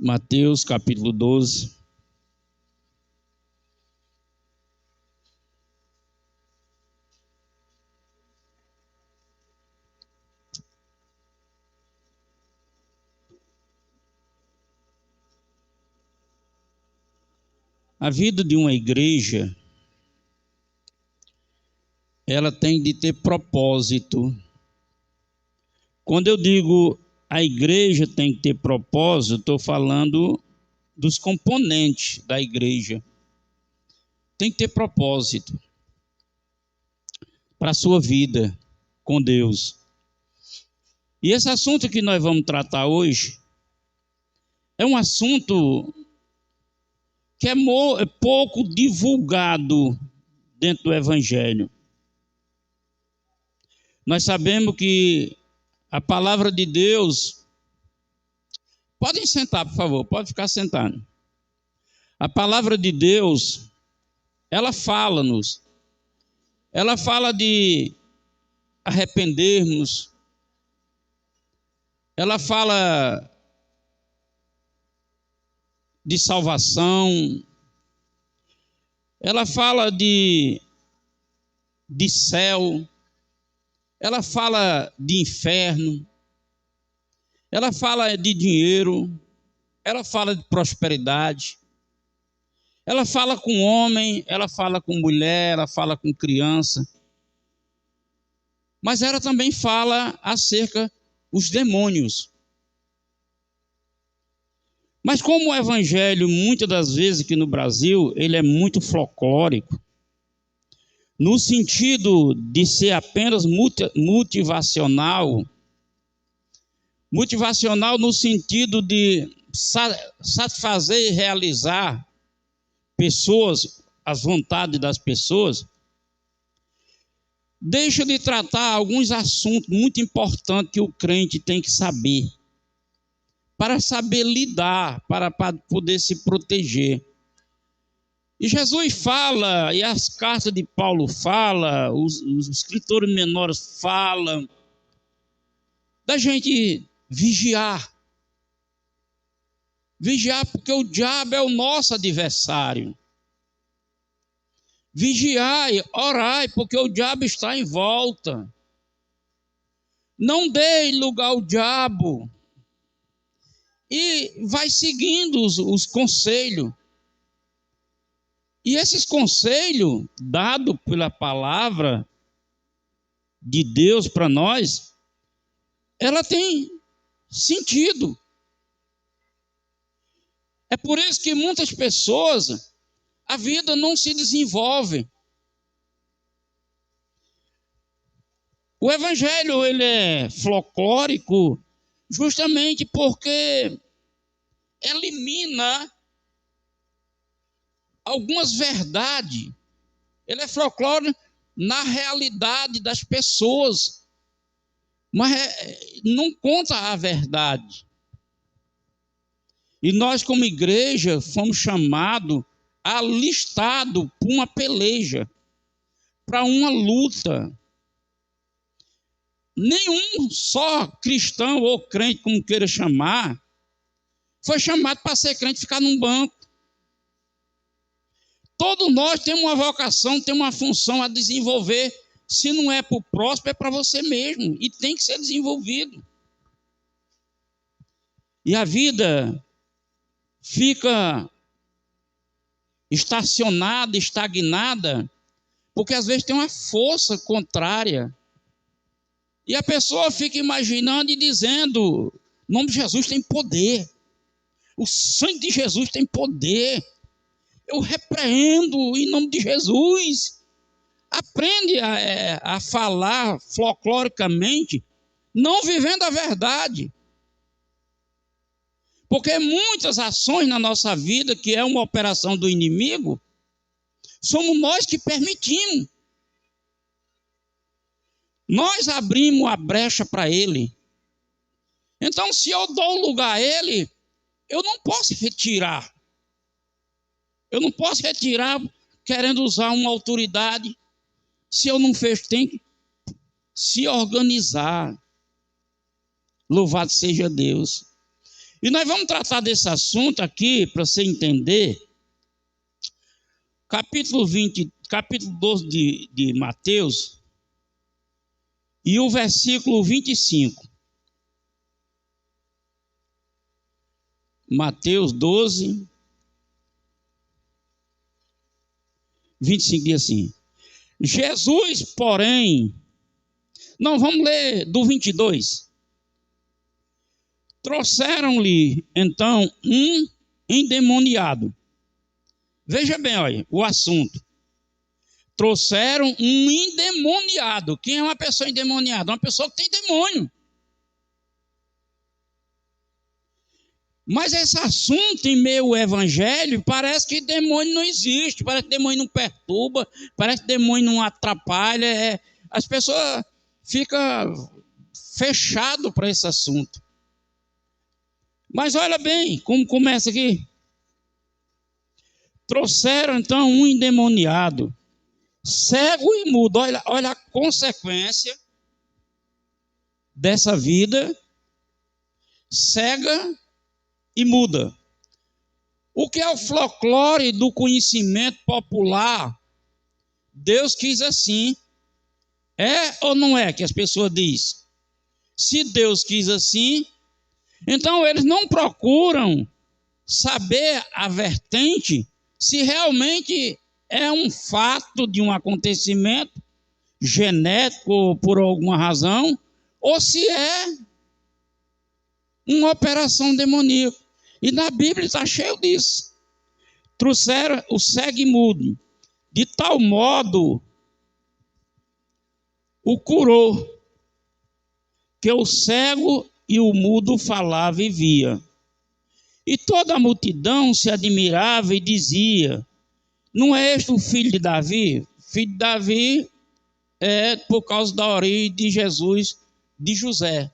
Mateus capítulo 12. A vida de uma igreja, ela tem de ter propósito. Quando eu digo a igreja tem que ter propósito, estou falando dos componentes da igreja. Tem que ter propósito para a sua vida com Deus. E esse assunto que nós vamos tratar hoje é um assunto que é pouco divulgado dentro do Evangelho. Nós sabemos que a palavra de Deus... Podem sentar, por favor, pode ficar sentado. A palavra de Deus, ela fala-nos. Ela fala de arrependermos. Ela fala de salvação. Ela fala de céu. Ela fala de inferno. Ela fala de dinheiro. Ela fala de prosperidade. Ela fala com homem, ela fala com mulher, ela fala com criança. Mas ela também fala acerca dos demônios. Mas como o evangelho, muitas das vezes aqui no Brasil, ele é muito folclórico, no sentido de ser apenas motivacional no sentido de satisfazer e realizar pessoas, as vontades das pessoas, deixa de tratar alguns assuntos muito importantes que o crente tem que saber, para saber lidar, para poder se proteger. E Jesus fala, e as cartas de Paulo falam, os escritores menores falam, da gente vigiar. Vigiar porque o diabo é o nosso adversário. Vigiai, orai, porque o diabo está em volta. Não dê lugar ao diabo. E vai seguindo os conselhos. E esses conselhos, dados pela palavra de Deus para nós, ela tem sentido. É por isso que muitas pessoas, a vida não se desenvolve. O evangelho, ele é folclórico justamente porque elimina algumas verdades. Ele é folclórico na realidade das pessoas, mas não conta a verdade. E nós, como igreja, fomos chamados, alistados para uma peleja, para uma luta. Nenhum só cristão ou crente, como queira chamar, foi chamado para ser crente e ficar num banco. Todos nós temos uma vocação, temos uma função a desenvolver. Se não é para o próximo, é para você mesmo. E tem que ser desenvolvido. E a vida fica estacionada, estagnada, porque às vezes tem uma força contrária. E a pessoa fica imaginando e dizendo: o nome de Jesus tem poder. O sangue de Jesus tem poder. Eu repreendo em nome de Jesus. Aprende a falar folcloricamente, não vivendo a verdade. Porque muitas ações na nossa vida, que é uma operação do inimigo, somos nós que permitimos. Nós abrimos a brecha para ele. Então, se eu dou um lugar a ele, eu não posso retirar. Eu não posso retirar querendo usar uma autoridade. Se eu não fecho, tem que se organizar. Louvado seja Deus. E nós vamos tratar desse assunto aqui, para você entender, capítulo 12 de Mateus, e o versículo 25. Mateus 12, 25 diz assim: Jesus, porém, não, vamos ler do 22. Trouxeram-lhe, então, um endemoniado. Veja bem, olha, o assunto. Trouxeram um endemoniado. Quem é uma pessoa endemoniada? Uma pessoa que tem demônio. Mas esse assunto em meio ao evangelho, parece que demônio não existe, parece que demônio não perturba, parece que demônio não atrapalha. As pessoas ficam fechadas para esse assunto. Mas olha bem como começa aqui. Trouxeram então um endemoniado, cego e mudo. Olha a consequência dessa vida cega e muda. O que é o folclore do conhecimento popular? Deus quis assim. É ou não é que as pessoas dizem? Se Deus quis assim, então eles não procuram saber a vertente se realmente é um fato de um acontecimento genético por alguma razão, ou se é uma operação demoníaca. E na Bíblia está cheio disso. Trouxeram o cego e mudo, de tal modo o curou, que o cego e o mudo falava e via. E toda a multidão se admirava e dizia: não é este o filho de Davi? Filho de Davi é por causa da origem de Jesus, de José.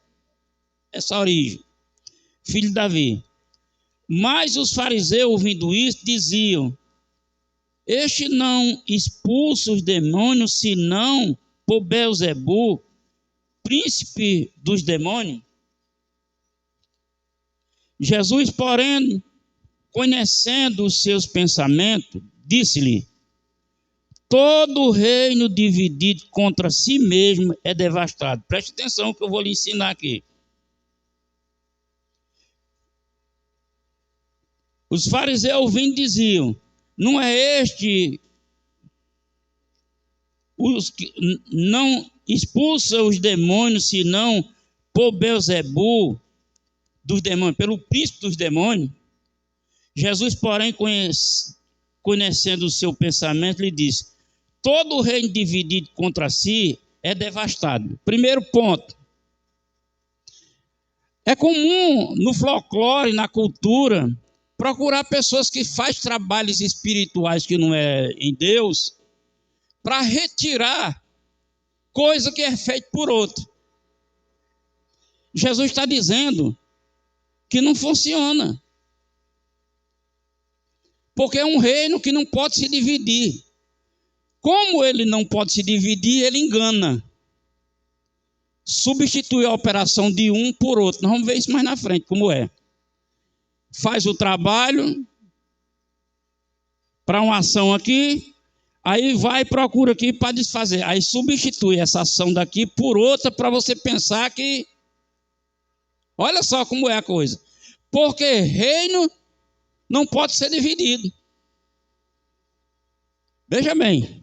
Essa origem. Filho de Davi. Mas os fariseus, ouvindo isso, diziam: este não expulsa os demônios, senão por Beelzebu, príncipe dos demônios. Jesus, porém, conhecendo os seus pensamentos, disse-lhe: todo reino dividido contra si mesmo é devastado. Preste atenção que eu vou lhe ensinar aqui. Os fariseus ouvindo diziam: não é este os que não expulsa os demônios, senão por Beelzebu dos demônios, pelo príncipe dos demônios. Jesus, porém, conhecendo o seu pensamento, lhe disse: todo reino dividido contra si é devastado. Primeiro ponto. É comum no folclore, na cultura, procurar pessoas que fazem trabalhos espirituais que não é em Deus, para retirar coisa que é feita por outro. Jesus está dizendo que não funciona. Porque é um reino que não pode se dividir. Como ele não pode se dividir, ele engana. Substitui a operação de um por outro. Nós vamos ver isso mais na frente, como é. Faz o trabalho para uma ação aqui, aí vai e procura aqui para desfazer. Aí substitui essa ação daqui por outra para você pensar que... Olha só como é a coisa. Porque reino não pode ser dividido. Veja bem.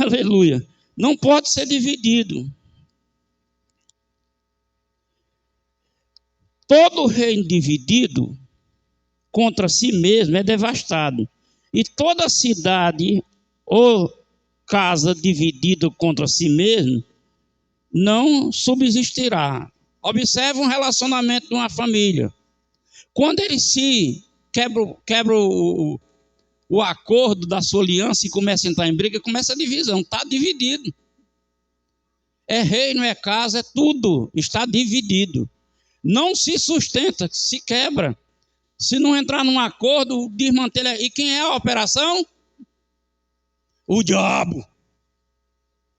Aleluia. Não pode ser dividido. Todo reino dividido contra si mesmo é devastado. E toda cidade ou casa dividida contra si mesmo não subsistirá. Observe um relacionamento de uma família. Quando ele se quebra o acordo da sua aliança e começa a entrar em briga, começa a divisão, está dividido. É reino, é casa, é tudo, está dividido. Não se sustenta, se quebra. Se não entrar num acordo, desmantela. E quem é a operação? O diabo.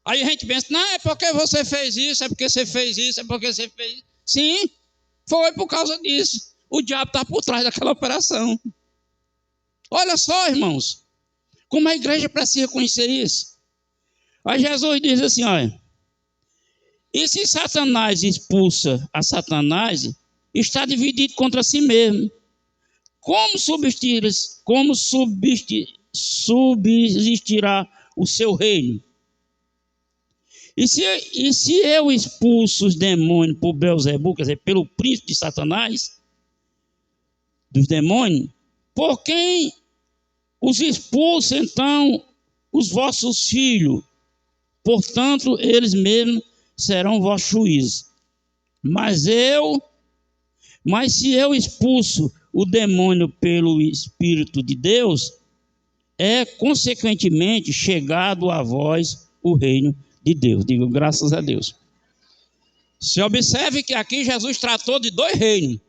Aí a gente pensa: não, é porque você fez isso, é porque você fez isso, é porque você fez isso. Sim, foi por causa disso. o diabo está por trás daquela operação. Olha só, irmãos, como a igreja precisa conhecer isso. Aí Jesus diz assim, olha, e se Satanás expulsa a Satanás, está dividido contra si mesmo. Como subsistirá o seu reino? E se eu expulso os demônios por Beelzebul, quer dizer, pelo príncipe de Satanás, dos demônios, por quem os expulsa, então, os vossos filhos? Portanto, eles mesmos serão vosso juízo. Mas se eu expulso o demônio pelo Espírito de Deus, é consequentemente chegado a vós o reino de Deus. Digo, graças a Deus. Se observe que aqui Jesus tratou de dois reinos.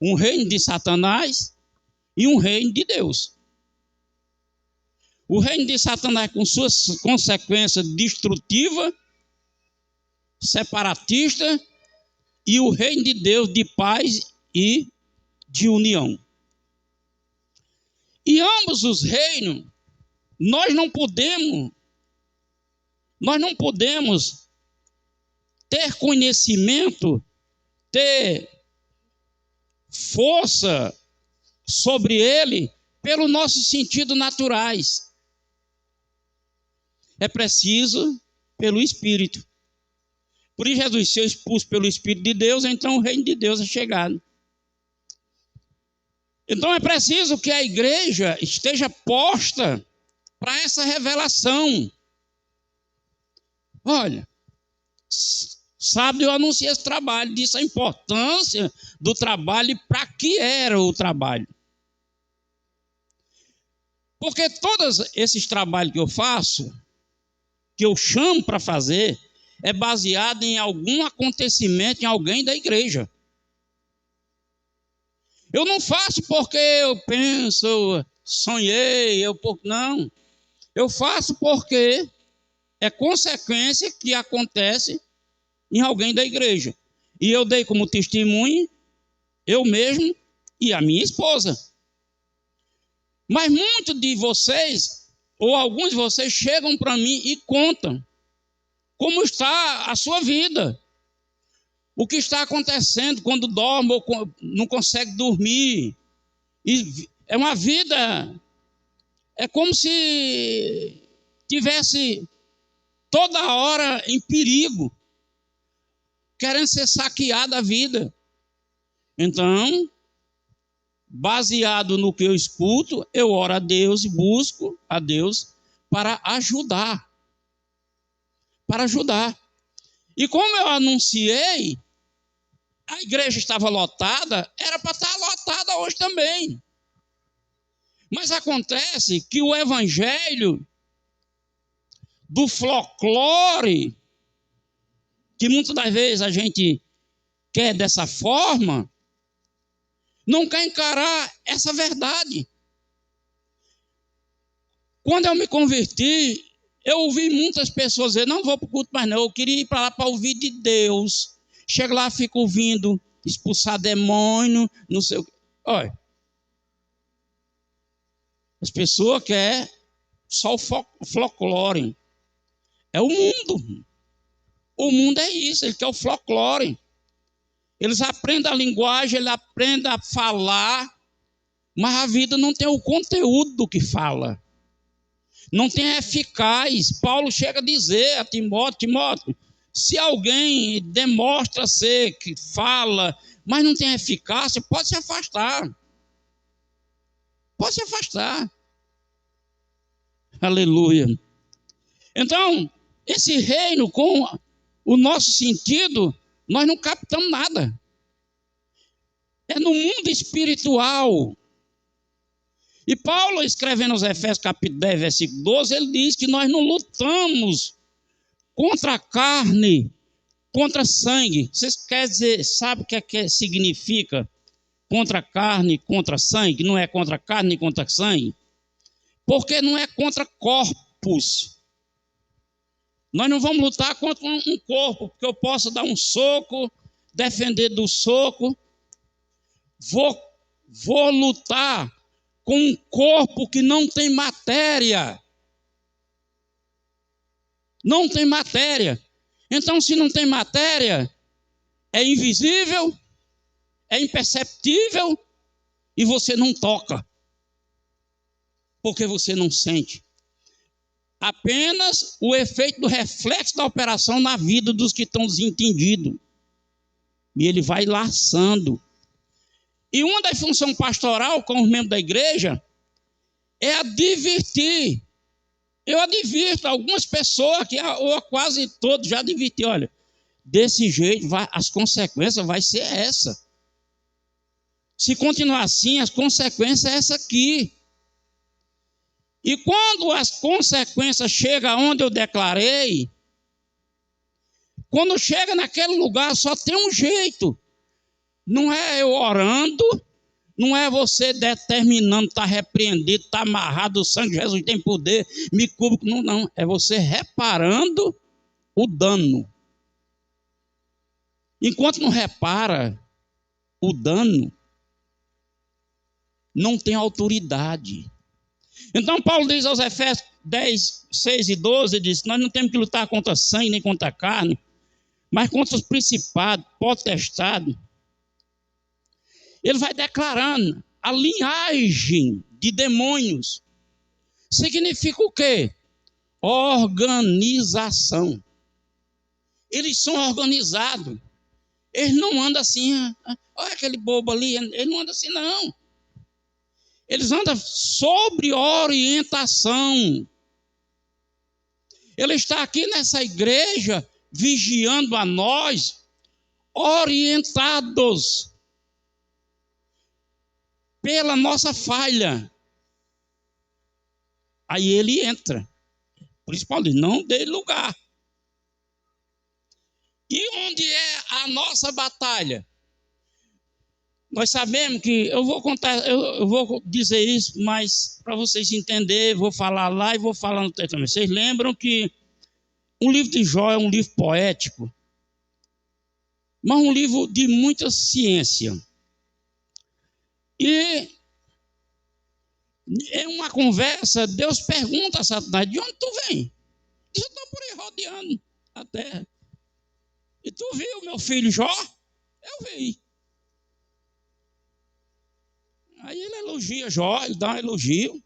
Um reino de Satanás e um reino de Deus. O reino de Satanás com suas consequências destrutivas, separatista, e o reino de Deus de paz e de união. E ambos os reinos, nós não podemos ter conhecimento, ter força sobre ele pelos nossos sentidos naturais. É preciso pelo Espírito. Por isso Jesus, se eu expulso pelo Espírito de Deus, então o reino de Deus é chegado. Então é preciso que a igreja esteja posta para essa revelação. Olha, sábado eu anunciei esse trabalho, disse a importância do trabalho e para que era o trabalho. Porque todos esses trabalhos que eu faço, que eu chamo para fazer, é baseado em algum acontecimento, em alguém da igreja. Eu não faço porque eu penso, eu sonhei, não. Eu faço porque é consequência que acontece em alguém da igreja. E eu dei como testemunho, eu mesmo e a minha esposa. Mas muitos de vocês, ou alguns de vocês, chegam para mim e contam como está a sua vida. O que está acontecendo quando dorme ou não consegue dormir. E é uma vida, é como se tivesse toda hora em perigo, querendo ser saqueada a vida. Então, baseado no que eu escuto, eu oro a Deus e busco a Deus para ajudar. Para ajudar. E como eu anunciei, a igreja estava lotada, era para estar lotada hoje também. Mas acontece que o evangelho do folclore, que muitas das vezes a gente quer dessa forma, não quer encarar essa verdade. Quando eu me converti, eu ouvi muitas pessoas dizer, não vou para o culto mais não, eu queria ir para lá para ouvir de Deus. Chego lá, fico ouvindo, expulsar demônio, não sei o quê. Olha, as pessoas querem só o folclore. É o mundo. O mundo é isso, ele quer o folclore. Eles aprendem a linguagem, eles aprendem a falar, mas a vida não tem o conteúdo do que fala. Não tem eficaz. Paulo chega a dizer a Timóteo, se alguém demonstra ser que fala, mas não tem eficácia, pode se afastar. Pode se afastar. Aleluia. Então, esse reino com o nosso sentido, nós não captamos nada. É no mundo espiritual. E Paulo, escrevendo aos Efésios capítulo 10, versículo 12, ele diz que nós não lutamos contra a carne, contra sangue. Vocês querem dizer, sabe o que significa contra a carne, contra sangue? Não é contra a carne nem contra sangue. Porque não é contra corpos. Nós não vamos lutar contra um corpo, porque eu posso dar um soco, defender do soco. Vou lutar com um corpo que não tem matéria. Não tem matéria. Então, se não tem matéria, é invisível, é imperceptível e você não toca, porque você não sente. Apenas o efeito do reflexo da operação na vida dos que estão desentendidos. E ele vai laçando. E uma das funções pastoral com os membros da igreja é advertir. Eu advirto algumas pessoas, ou quase todos, já adverti, olha, desse jeito as consequências vai ser essa. Se continuar assim, as consequências é essa aqui. E quando as consequências chegam onde eu declarei, quando chega naquele lugar só tem um jeito. Não é eu orando, não é você determinando, está repreendido, está amarrado, o sangue de Jesus tem poder, me cubra. Não, não. É você reparando o dano. Enquanto não repara o dano, não tem autoridade. Então Paulo diz aos Efésios 10, 6 e 12, ele diz, nós não temos que lutar contra sangue nem contra carne, mas contra os principados, potestades. Ele vai declarando a linhagem de demônios. Significa o quê? Organização. Eles são organizados. Eles não andam assim, olha aquele bobo ali, ele não anda assim não. Eles andam sobre orientação. Ele está aqui nessa igreja, vigiando a nós, orientados pela nossa falha. Aí ele entra. Por isso Paulo diz, não dê lugar. E onde é a nossa batalha? Nós sabemos que, eu vou dizer isso, mas para vocês entenderem, vou falar lá e vou falar no texto também. Vocês lembram que o livro de Jó é um livro poético, mas um livro de muita ciência. E em uma conversa, Deus pergunta a Satanás, de onde tu vem? Eu estou por aí rodeando a terra. E tu viu meu filho Jó? Eu vi. Aí ele elogia Jó, ele dá um elogio.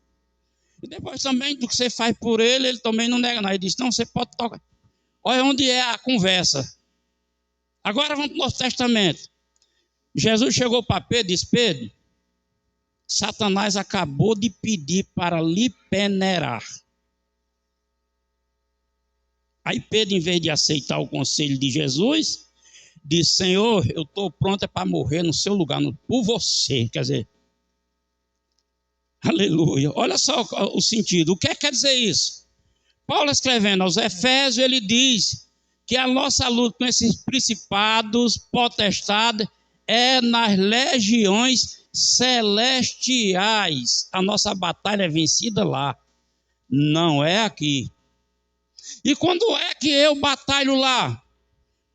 E depois também do que você faz por ele, ele também não nega nada. Ele diz, não, você pode tocar. Olha onde é a conversa. Agora vamos para o Novo Testamento. Jesus chegou para Pedro e disse, Pedro, Satanás acabou de pedir para lhe peneirar. Aí Pedro, em vez de aceitar o conselho de Jesus, disse, Senhor, eu estou pronto para morrer no seu lugar, por você. Quer dizer, aleluia. Olha só o sentido. O que quer dizer isso? Paulo escrevendo aos Efésios, ele diz que a nossa luta com esses principados, potestades, é nas legiões celestiais. A nossa batalha é vencida lá, não é aqui. E quando é que eu batalho lá?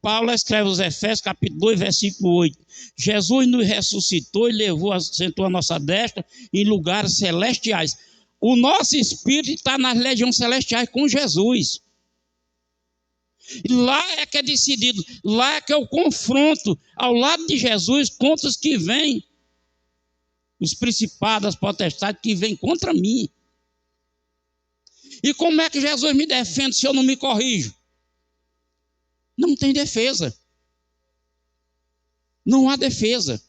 Paulo escreve aos Efésios, capítulo 2, versículo 8. Jesus nos ressuscitou e sentou a nossa destra em lugares celestiais. O nosso espírito está nas legiões celestiais com Jesus. Lá é que é decidido, lá é que é o confronto ao lado de Jesus contra os que vêm, os principados, as potestades que vêm contra mim. E como é que Jesus me defende se eu não me corrijo? Não tem defesa. Não há defesa.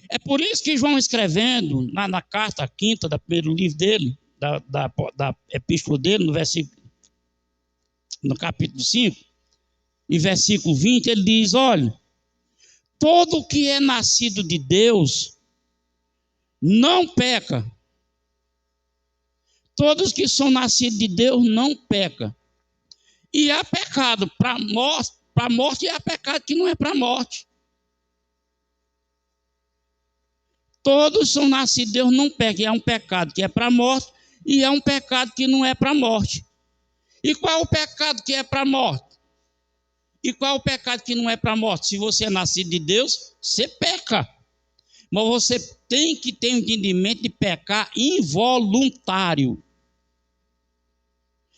É por isso que João escrevendo na carta quinta do primeiro livro dele, da epístola dele, no capítulo 5, e versículo 20, ele diz, olha, todo que é nascido de Deus não peca. Todos que são nascidos de Deus não pecam. E há pecado para a morte, e há pecado que não é para a morte. Todos são nascidos de Deus, não pecam. E há um pecado que é para a morte, e há um pecado que não é para a morte. E qual é o pecado que é para a morte? E qual é o pecado que não é para a morte? Se você é nascido de Deus, você peca. Mas você tem que ter o entendimento de pecar involuntário.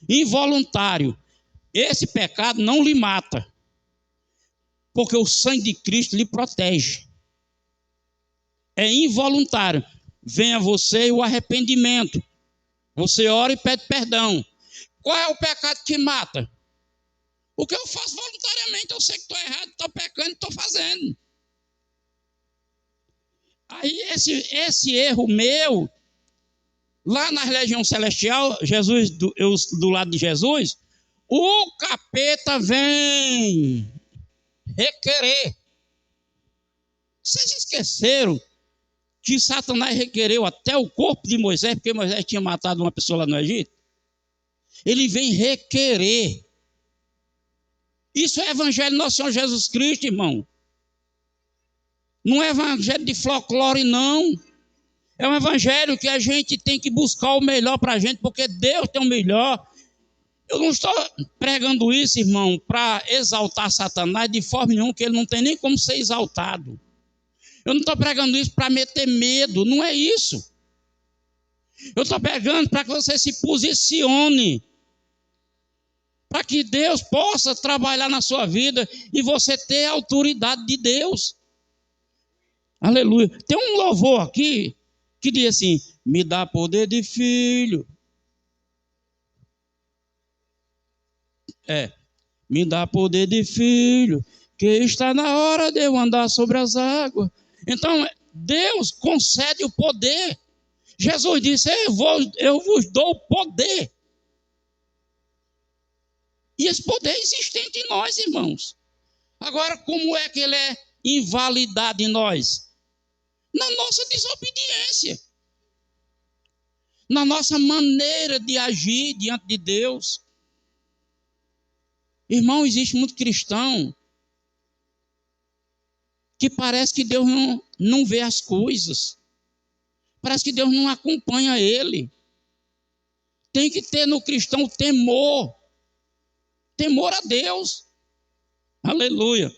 Involuntário. Esse pecado não lhe mata, porque o sangue de Cristo lhe protege. É involuntário. Vem a você o arrependimento. Você ora e pede perdão. Qual é o pecado que mata? O que eu faço voluntariamente, eu sei que estou errado, estou pecando e estou fazendo. Aí esse erro meu, lá na região celestial, Jesus, eu do lado de Jesus, o capeta vem requerer. Vocês esqueceram que Satanás requereu até o corpo de Moisés, porque Moisés tinha matado uma pessoa lá no Egito? Ele vem requerer. Isso é evangelho do nosso Senhor Jesus Cristo, irmão. Não é evangelho de folclore, não. É um evangelho que a gente tem que buscar o melhor para a gente, porque Deus tem o melhor. Eu não estou pregando isso, irmão, para exaltar Satanás de forma nenhuma, que ele não tem nem como ser exaltado. Eu não estou pregando isso para meter medo, não é isso. Eu estou pregando para que você se posicione, para que Deus possa trabalhar na sua vida e você ter a autoridade de Deus. Aleluia. Tem um louvor aqui que diz assim: me dá poder de filho. Me dá poder de filho, que está na hora de eu andar sobre as águas. Então, Deus concede o poder. Jesus disse: eu vos dou o poder. E esse poder existe em nós, irmãos. Agora, como é que ele é invalidado em nós? Na nossa desobediência. Na nossa maneira de agir diante de Deus. Irmão, existe muito cristão que parece que Deus não vê as coisas. Parece que Deus não acompanha ele. Tem que ter no cristão temor. Temor a Deus. Aleluia.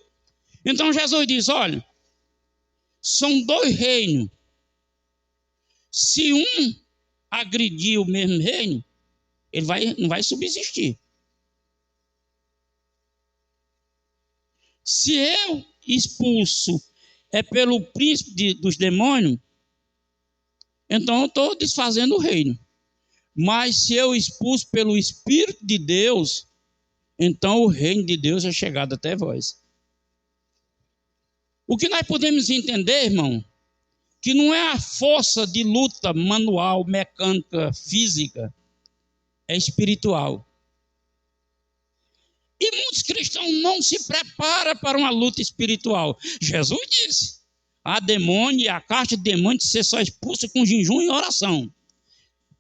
Então Jesus diz: olha, são dois reinos. Se um agredir o mesmo reino, ele não vai subsistir. Se eu expulso pelo príncipe dos demônios, então eu estou desfazendo o reino. Mas se eu expulso pelo Espírito de Deus, então o reino de Deus é chegado até vós. O que nós podemos entender, irmão, que não é a força de luta manual, mecânica, física, é espiritual. E muitos cristãos não se preparam para uma luta espiritual. Jesus disse: a demônio e a casta de demônio ser só expulsa com jejum e oração.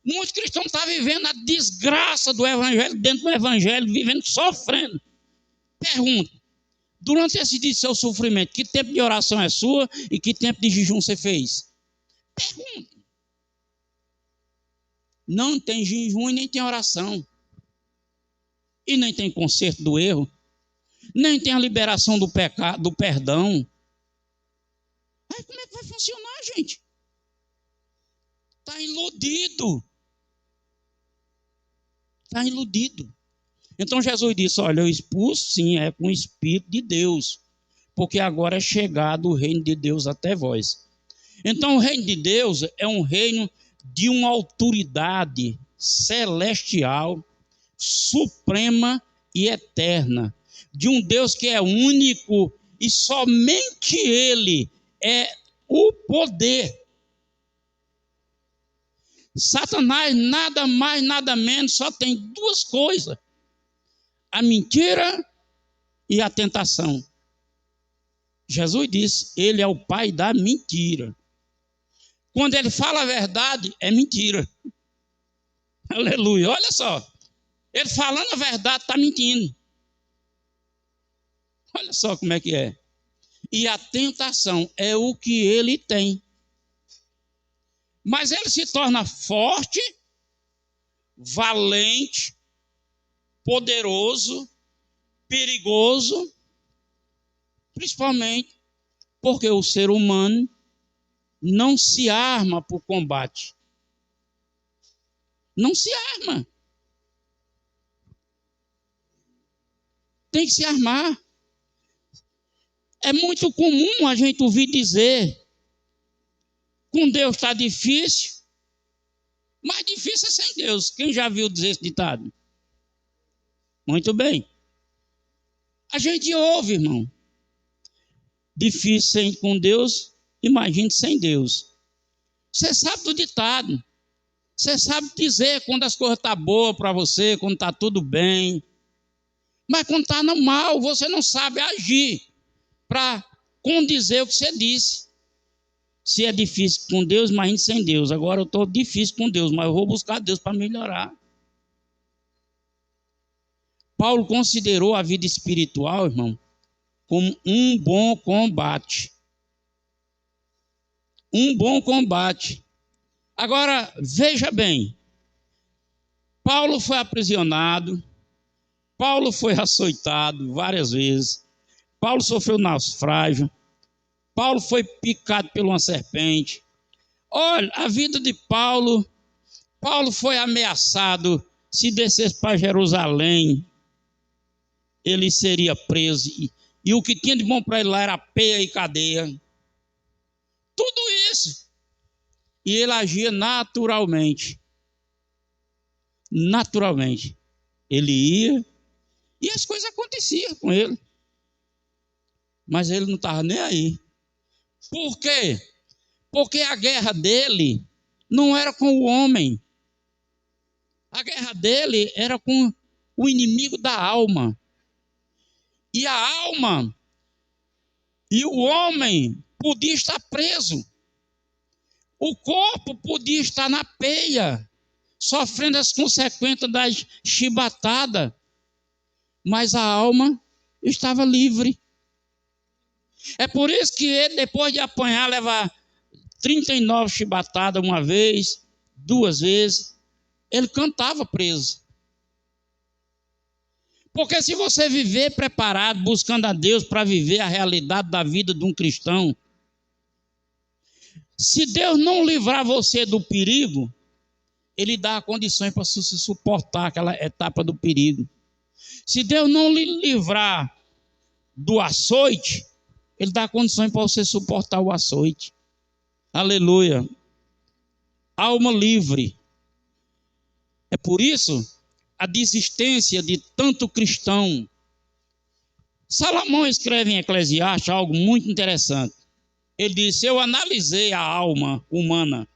Muitos cristãos estão vivendo a desgraça do evangelho, dentro do evangelho, vivendo sofrendo. Pergunta: durante esse dia de seu sofrimento, que tempo de oração é sua e que tempo de jejum você fez? Pergunta. Não tem jejum e nem tem oração. E nem tem conserto do erro. Nem tem a liberação do pecado, do perdão. Aí como é que vai funcionar, gente? Está iludido. Está iludido. Então Jesus disse: olha, eu expulso sim, é com o Espírito de Deus, porque agora é chegado o reino de Deus até vós. Então o reino de Deus é um reino de uma autoridade celestial, suprema e eterna, de um Deus que é único e somente Ele é o poder. Satanás nada mais, nada menos, só tem duas coisas: a mentira e a tentação. Jesus disse: ele é o pai da mentira. Quando ele fala a verdade, é mentira. Aleluia, olha só. Ele falando a verdade, está mentindo. Olha só como é que é. E a tentação é o que ele tem. Mas ele se torna forte, valente, poderoso, perigoso, principalmente porque o ser humano não se arma para o combate. Não se arma. Tem que se armar. É muito comum a gente ouvir dizer: com Deus está difícil, mas difícil é sem Deus. Quem já viu dizer esse ditado? Muito bem. A gente ouve, irmão. Difícil com Deus, imagine sem Deus. Você sabe do ditado. Você sabe dizer quando as coisas estão boas para você, quando está tudo bem. Mas quando está no mal, você não sabe agir para condizer o que você disse. Se é difícil com Deus, imagine sem Deus. Agora eu estou difícil com Deus, mas eu vou buscar Deus para melhorar. Paulo considerou a vida espiritual, irmão, como um bom combate. Um bom combate. Agora, veja bem. Paulo foi aprisionado. Paulo foi açoitado várias vezes. Paulo sofreu naufrágio. Paulo foi picado por uma serpente. Olha, a vida de Paulo. Paulo foi ameaçado. Se descesse para Jerusalém, ele seria preso. E o que tinha de bom para ele lá era peia e cadeia. Tudo isso. E ele agia naturalmente. Naturalmente. Ele ia e as coisas aconteciam com ele. Mas ele não estava nem aí. Por quê? Porque a guerra dele não era com o homem. A guerra dele era com o inimigo da alma. E a alma e o homem podia estar preso. O corpo podia estar na peia, sofrendo as consequências da chibatada. Mas a alma estava livre. É por isso que ele, depois de apanhar, levar 39 chibatadas uma vez, 2 vezes, ele cantava preso. Porque se você viver preparado, buscando a Deus para viver a realidade da vida de um cristão, se Deus não livrar você do perigo, Ele dá condições para você suportar aquela etapa do perigo. Se Deus não lhe livrar do açoite, Ele dá condições para você suportar o açoite. Aleluia. Alma livre. É por isso a desistência de tanto cristão. Salomão escreve em Eclesiastes algo muito interessante. Ele disse: eu analisei a alma humana.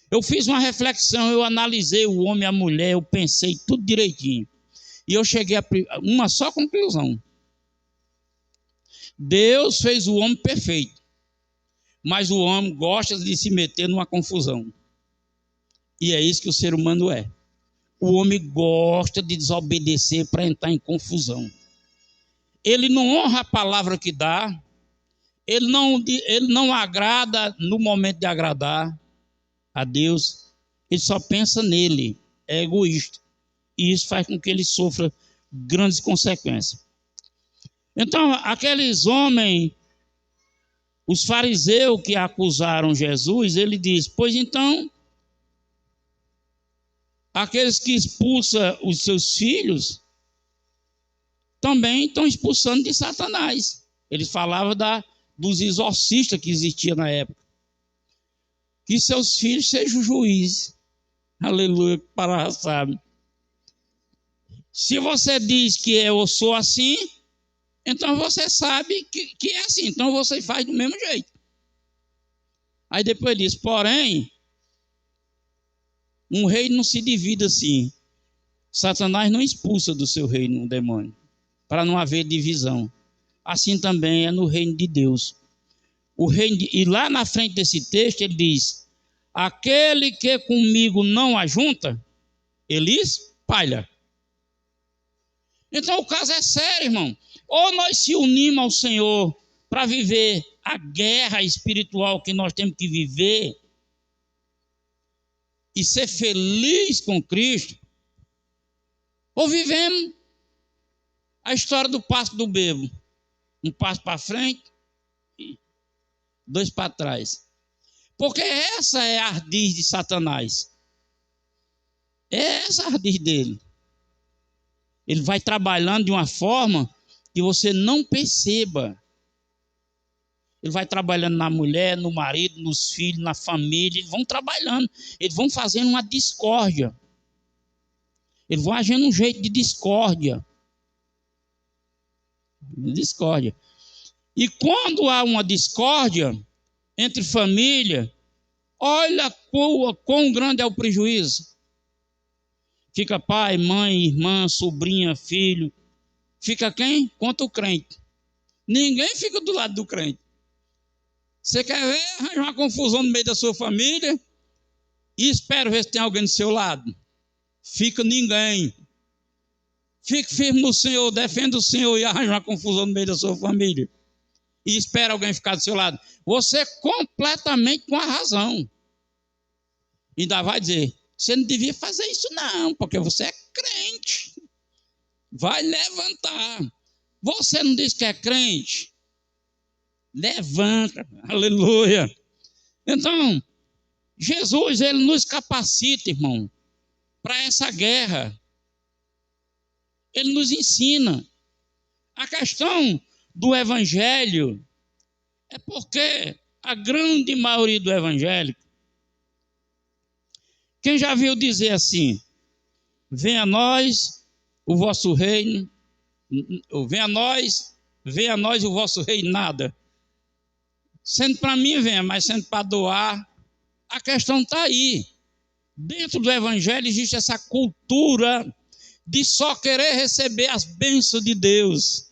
Eu fiz uma reflexão, eu analisei o homem e a mulher, eu pensei tudo direitinho. E eu cheguei a uma só conclusão. Deus fez o homem perfeito, mas o homem gosta de se meter numa confusão. E é isso que o ser humano é. O homem gosta de desobedecer para entrar em confusão. Ele não honra a palavra que dá, ele não agrada no momento de agradar a Deus, ele só pensa nele, é egoísta. E isso faz com que ele sofra grandes consequências. Então, aqueles homens, os fariseus que acusaram Jesus, ele diz: pois então, aqueles que expulsam os seus filhos também estão expulsando de Satanás. Ele falava dos exorcistas que existiam na época. Que seus filhos sejam juízes. Aleluia, para sabe. Se você diz que eu sou assim, então você sabe que é assim. Então você faz do mesmo jeito. Aí depois diz: porém, um reino não se divide assim. Satanás não expulsa do seu reino um demônio, para não haver divisão. Assim também é no reino de Deus. E lá na frente desse texto ele diz: aquele que comigo não ajunta, ele espalha. Então o caso é sério, irmão. Ou nós se unimos ao Senhor para viver a guerra espiritual que nós temos que viver e ser feliz com Cristo, ou vivemos a história do passo do bebo. Um passo para frente e 2 para trás. Porque essa é a ardiz de Satanás. É essa a ardiz dele. Ele vai trabalhando de uma forma que você não perceba. Ele vai trabalhando na mulher, no marido, nos filhos, na família. Eles vão trabalhando. Eles vão fazendo uma discórdia. Eles vão agindo um jeito de discórdia. Discórdia. E quando há uma discórdia entre família, olha quão grande é o prejuízo. Fica pai, mãe, irmã, sobrinha, filho. Fica quem? Contra o crente. Ninguém fica do lado do crente. Você quer ver arranjar uma confusão no meio da sua família e espera ver se tem alguém do seu lado. Fica ninguém. Fique firme no Senhor, defenda o Senhor e arranja uma confusão no meio da sua família. E espera alguém ficar do seu lado. Você completamente com a razão. Ainda vai dizer, você não devia fazer isso não, porque você é crente. Vai levantar. Você não diz que é crente? Levanta, aleluia. Então, Jesus, ele nos capacita, irmão, para essa guerra. Ele nos ensina. A questão do evangelho é porque a grande maioria do evangélico, quem já viu dizer assim, venha a nós o vosso reino, venha a nós o vosso reinado. Sendo para mim, venha, mas sendo para doar, a questão está aí. Dentro do evangelho existe essa cultura de só querer receber as bênçãos de Deus.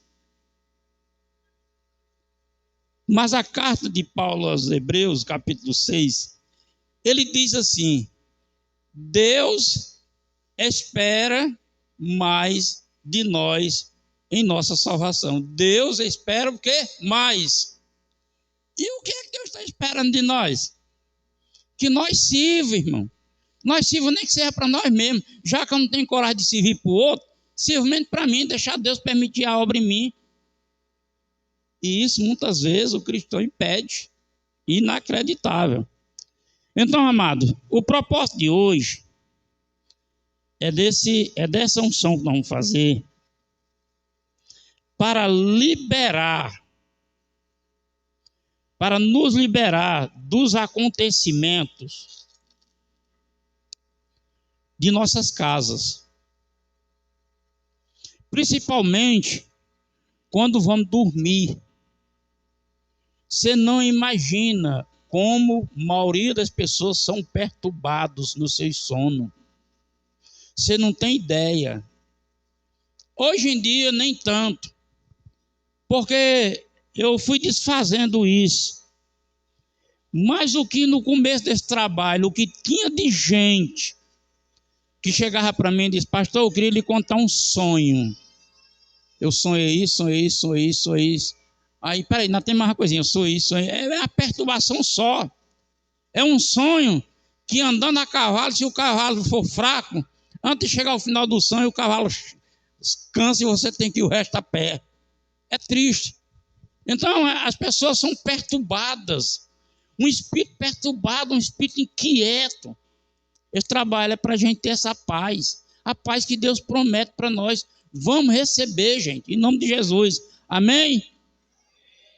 Mas a carta de Paulo aos Hebreus, capítulo 6, ele diz assim, Deus espera mais de nós em nossa salvação. Deus espera o quê? Mais. E o que é que Deus está esperando de nós? Que nós sirva, irmão. Nós sirva nem que seja para nós mesmos. Já que eu não tenho coragem de servir para o outro, sirva mesmo para mim, deixar Deus permitir a obra em mim. E isso muitas vezes o cristão impede. Inacreditável. Então, amado, o propósito de hoje é dessa unção que nós vamos fazer para nos liberar dos acontecimentos de nossas casas. Principalmente quando vamos dormir. Você não imagina como a maioria das pessoas são perturbados no seu sono. Você não tem ideia. Hoje em dia, nem tanto. Porque eu fui desfazendo isso. Mas o que no começo desse trabalho, o que tinha de gente que chegava para mim e disse, pastor, eu queria lhe contar um sonho. Eu sonhei isso. Aí, peraí, não tem mais uma coisinha, eu sou isso. É uma perturbação só. É um sonho que andando a cavalo, se o cavalo for fraco, antes de chegar ao final do sonho, o cavalo cansa e você tem que ir o resto a pé. É triste. Então, as pessoas são perturbadas. Um espírito perturbado, um espírito inquieto. Esse trabalho é para a gente ter essa paz. A paz que Deus promete para nós. Vamos receber, gente, em nome de Jesus. Amém?